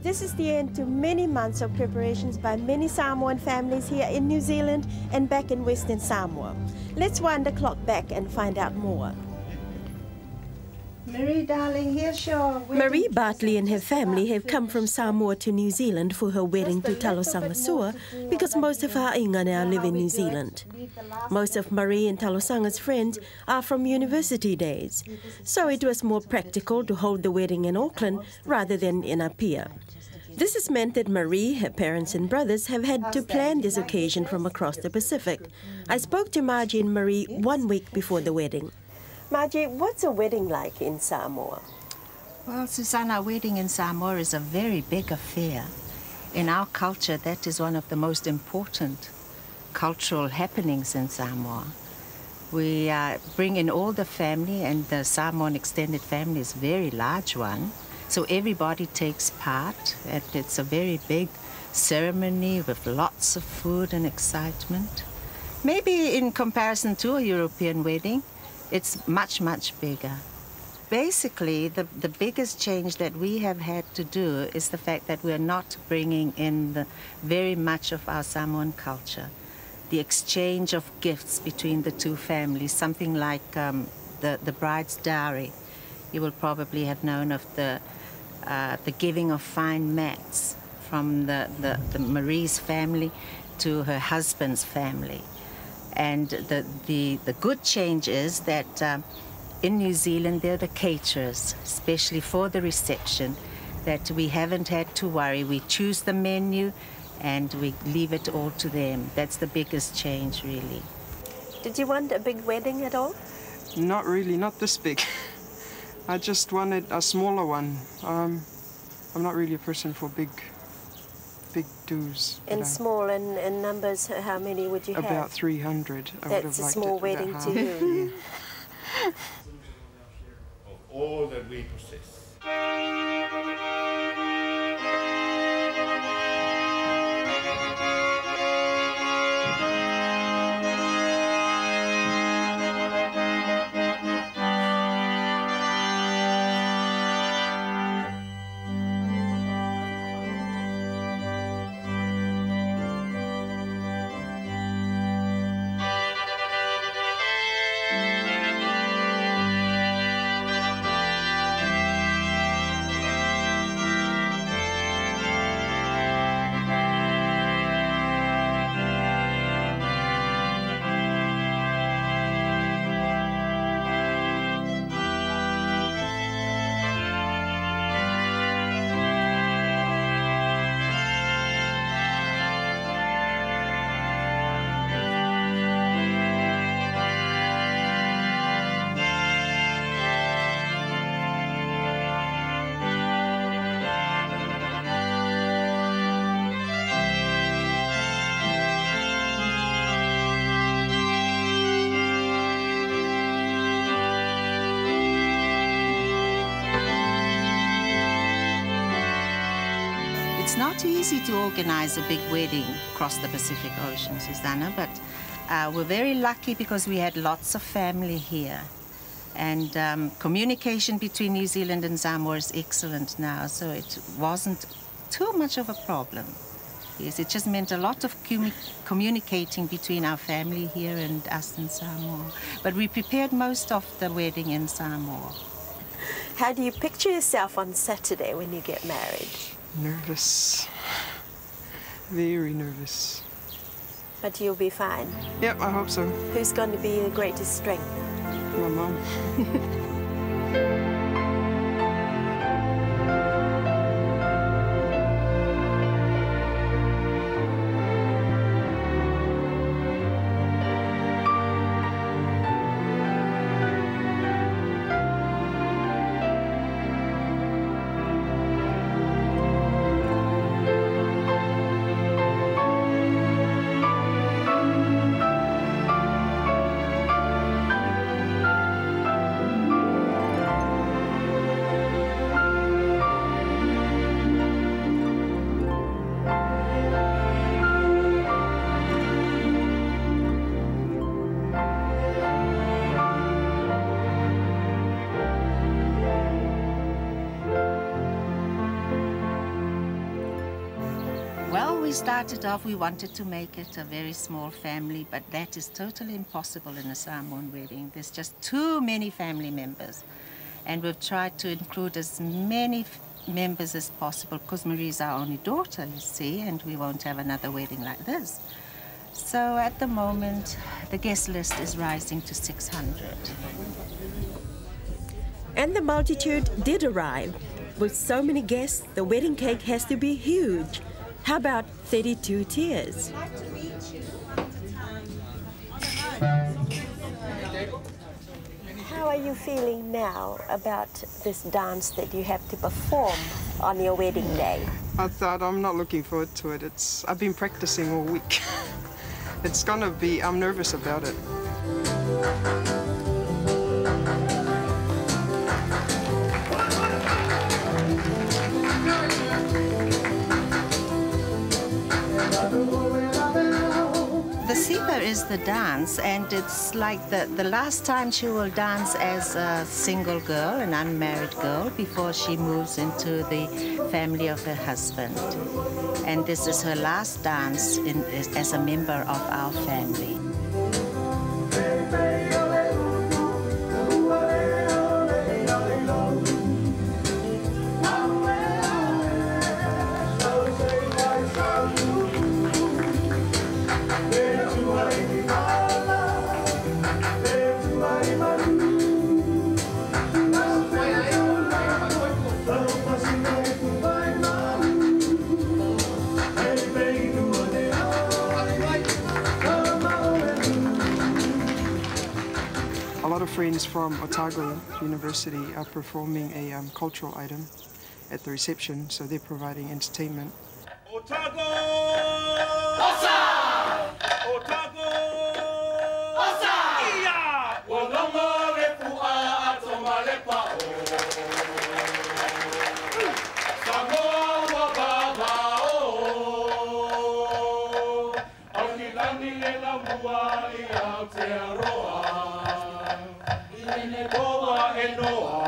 This is the end to many months of preparations by many Samoan families here in New Zealand and back in Western Samoa. Let's wind the clock back and find out more. Marie, darling, here's your Marie Bartley and her family have come from Samoa to New Zealand for her wedding to Talosanga Sua because most of her inga now live in New Zealand. Most of Marie and Talosanga's friends are from university days, so it was more practical to hold the wedding in Auckland rather than in Apia. This has meant that Marie, her parents and brothers have had to plan this occasion from across the Pacific. I spoke to Margie and Marie 1 week before the wedding. Margie, what's a wedding like in Samoa? Well, Susanna, a wedding in Samoa is a very big affair. In our culture, that is one of the most important cultural happenings in Samoa. We bring in all the family, and the Samoan extended family is a very large one. So everybody takes part, and it's a very big ceremony with lots of food and excitement. Maybe in comparison to a European wedding, it's much, much bigger. Basically, the biggest change that we have had to do is the fact that we're not bringing in very much of our Samoan culture. The exchange of gifts between the two families, something like the bride's dowry. You will probably have known of the giving of fine mats from the Marie's family to her husband's family. And the good change is that in New Zealand, they're the caterers, especially for the reception, that we haven't had to worry. We choose the menu and we leave it all to them. That's the biggest change, really. Did you want a big wedding at all? Not really, not this big. I just wanted a smaller one. I'm not really a person for big dues. And small in numbers, how many would you have? About 300. That's a small wedding to you. Yeah. Of all that we possess. It's not easy to organize a big wedding across the Pacific Ocean, Susanna, but we're very lucky because we had lots of family here. And communication between New Zealand and Samoa is excellent now, so it wasn't too much of a problem. Yes, it just meant a lot of communicating between our family here and us in Samoa. But we prepared most of the wedding in Samoa. How do you picture yourself on Saturday when you get married? Nervous. Very nervous. But you'll be fine. Yep, I hope so. Who's going to be your greatest strength? My mom. we started off, we wanted to make it a very small family, but that is totally impossible in a Samoan wedding. There's just too many family members. And we've tried to include as many members as possible because Marie's our only daughter, you see, and we won't have another wedding like this. So at the moment, the guest list is rising to 600. And the multitude did arrive. With so many guests, the wedding cake has to be huge. How about 32 tiers? How are you feeling now about this dance that you have to perform on your wedding day? I'm not looking forward to it. I've been practicing all week. It's gonna be, I'm nervous about it. The Siva is the dance, and it's like the last time she will dance as a single girl, an unmarried girl, before she moves into the family of her husband. And this is her last dance as a member of our family. A lot of friends from Otago University are performing a cultural item at the reception, so they're providing entertainment. Otago! Osa! Otago! Osa! Iya! Walongo lepua atoma lepao. Samoa babao. Aulilani lela mua I Aotearoa. Ilene boa enoa.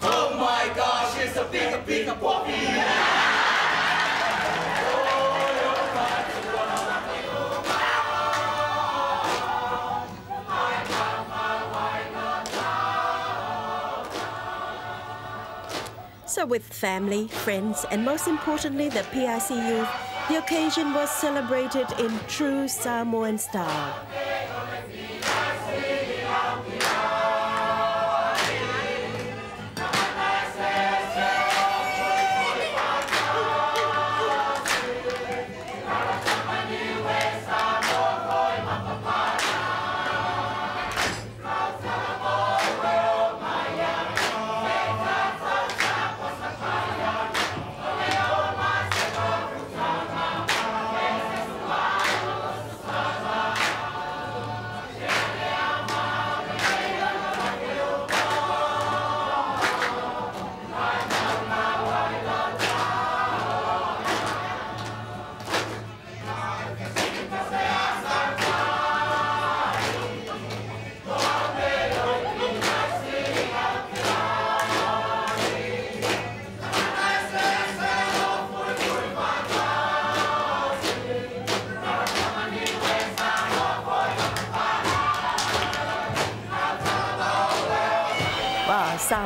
Oh my gosh, it's a big puppy! So with family, friends, and most importantly the PIC youth, the occasion was celebrated in true Samoan style. Wow, Samoa.